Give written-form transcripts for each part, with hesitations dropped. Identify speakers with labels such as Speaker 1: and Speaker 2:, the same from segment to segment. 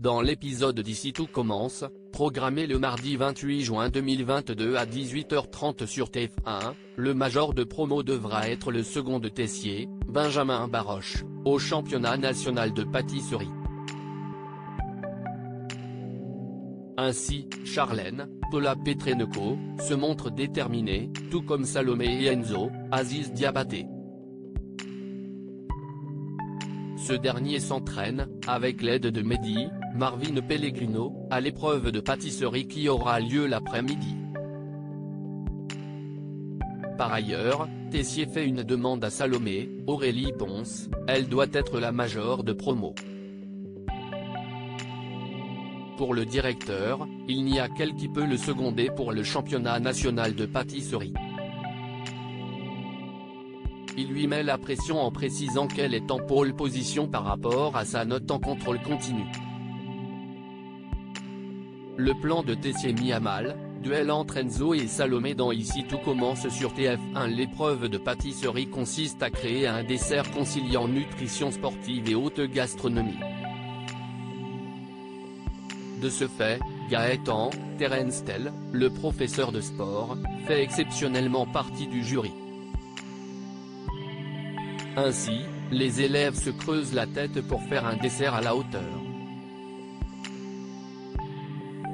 Speaker 1: Dans l'épisode d'Ici tout commence, programmé le mardi 28 juin 2022 à 18h30 sur TF1, le major de promo devra être le second de Tessier, Benjamin Baroche, au championnat national de pâtisserie. Ainsi, Charlène, Paula Petrenko, se montre déterminée, tout comme Salomé et Enzo, Aziz Diabaté. Ce dernier s'entraîne, avec l'aide de Mehdi, Marvin Pellegrino, à l'épreuve de pâtisserie qui aura lieu l'après-midi. Par ailleurs, Tessier fait une demande à Salomé, Aurélie Ponce, elle doit être la major de promo. Pour le directeur, il n'y a qu'elle qui peut le seconder pour le championnat national de pâtisserie. Il lui met la pression en précisant qu'elle est en pole position par rapport à sa note en contrôle continu. Le plan de Tessier mis à mal, duel entre Enzo et Salomé dans Ici tout commence sur TF1. L'épreuve de pâtisserie consiste à créer un dessert conciliant nutrition sportive et haute gastronomie. De ce fait, Gaëtan, Terence Tell, le professeur de sport, fait exceptionnellement partie du jury. Ainsi, les élèves se creusent la tête pour faire un dessert à la hauteur.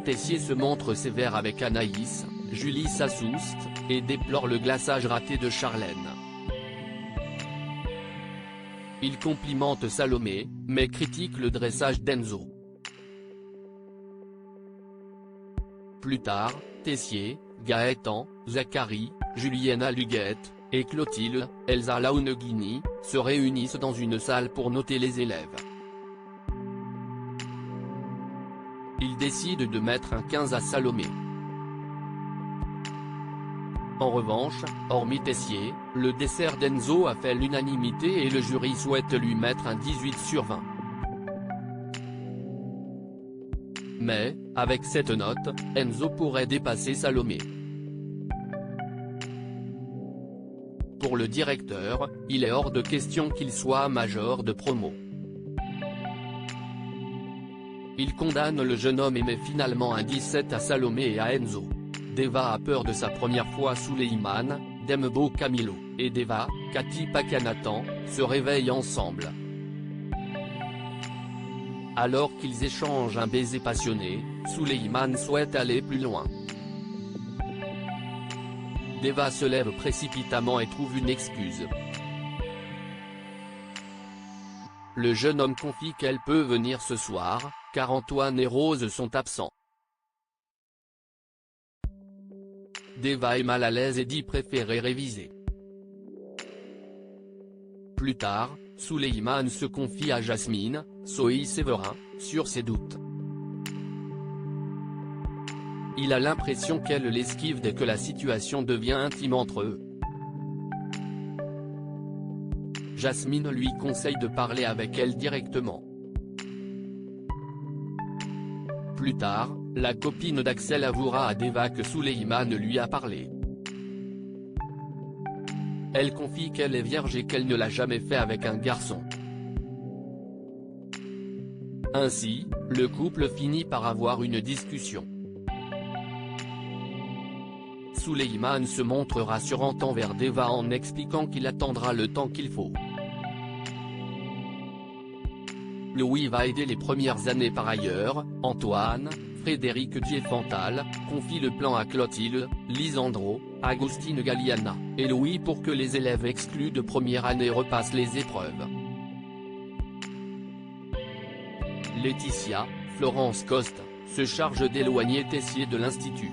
Speaker 1: Tessier se montre sévère avec Anaïs, Julie Sassoust, et déplore le glaçage raté de Charlène. Il complimente Salomé, mais critique le dressage d'Enzo. Plus tard, Tessier, Gaëtan, Zachary, Juliana Luguette, et Clotilde, Elsa Launeghini, se réunissent dans une salle pour noter les élèves. Ils décident de mettre un 15 à Salomé. En revanche, hormis Tessier, le dessert d'Enzo a fait l'unanimité et le jury souhaite lui mettre un 18 sur 20. Mais, avec cette note, Enzo pourrait dépasser Salomé. Pour le directeur, il est hors de question qu'il soit major de promo. Il condamne le jeune homme et met finalement un 17 à Salomé et à Enzo. Deva a peur de sa première fois Souleymane, Dembo Camilo, et Deva, Cathy Pakanatan, se réveillent ensemble. Alors qu'ils échangent un baiser passionné, Souleymane souhaite aller plus loin. Deva se lève précipitamment et trouve une excuse. Le jeune homme confie qu'elle peut venir ce soir, car Antoine et Rose sont absents. Deva est mal à l'aise et dit préférer réviser. Plus tard, Souleymane se confie à Jasmine, Sohi Séverin, sur ses doutes. Il a l'impression qu'elle l'esquive dès que la situation devient intime entre eux. Jasmine lui conseille de parler avec elle directement. Plus tard, la copine d'Axel avouera à Deva que Souleymane lui a parlé. Elle confie qu'elle est vierge et qu'elle ne l'a jamais fait avec un garçon. Ainsi, le couple finit par avoir une discussion. Souleymane se montre rassurant envers Deva en expliquant qu'il attendra le temps qu'il faut. Louis va aider les premières années par ailleurs. Antoine, Frédéric Diefenthal, confie le plan à Clotilde, Lisandro, Agustine Galliana, et Louis pour que les élèves exclus de première année repassent les épreuves. Laetitia, Florence Coste, se charge d'éloigner Tessier de l'institut.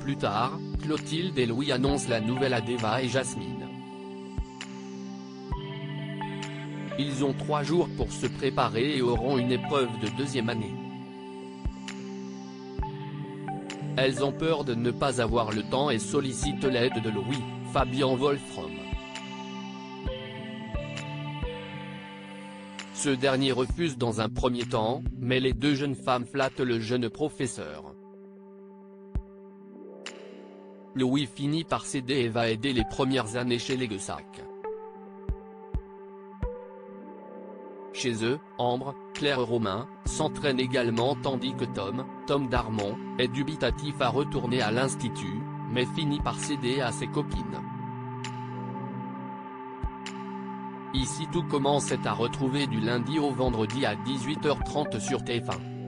Speaker 1: Plus tard, Clotilde et Louis annoncent la nouvelle à Deva et Jasmine. Ils ont 3 jours pour se préparer et auront une épreuve de deuxième année. Elles ont peur de ne pas avoir le temps et sollicitent l'aide de Louis, Fabien Wolfram. Ce dernier refuse dans un premier temps, mais les deux jeunes femmes flattent le jeune professeur. Louis finit par céder et va aider les premières années chez les Guessac. Chez eux, Ambre, Claire et Romain, s'entraînent également tandis que Tom Darmon, est dubitatif à retourner à l'institut, mais finit par céder à ses copines. Ici tout commence est à retrouver du lundi au vendredi à 18h30 sur TF1.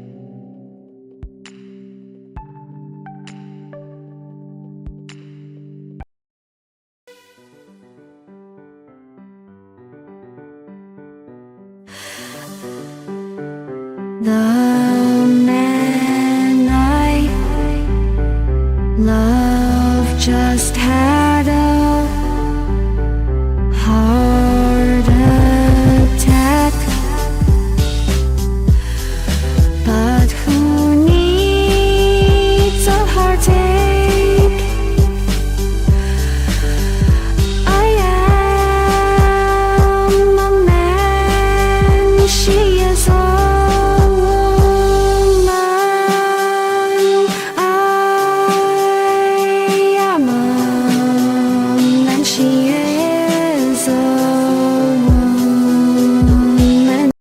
Speaker 2: The man I love just had a heart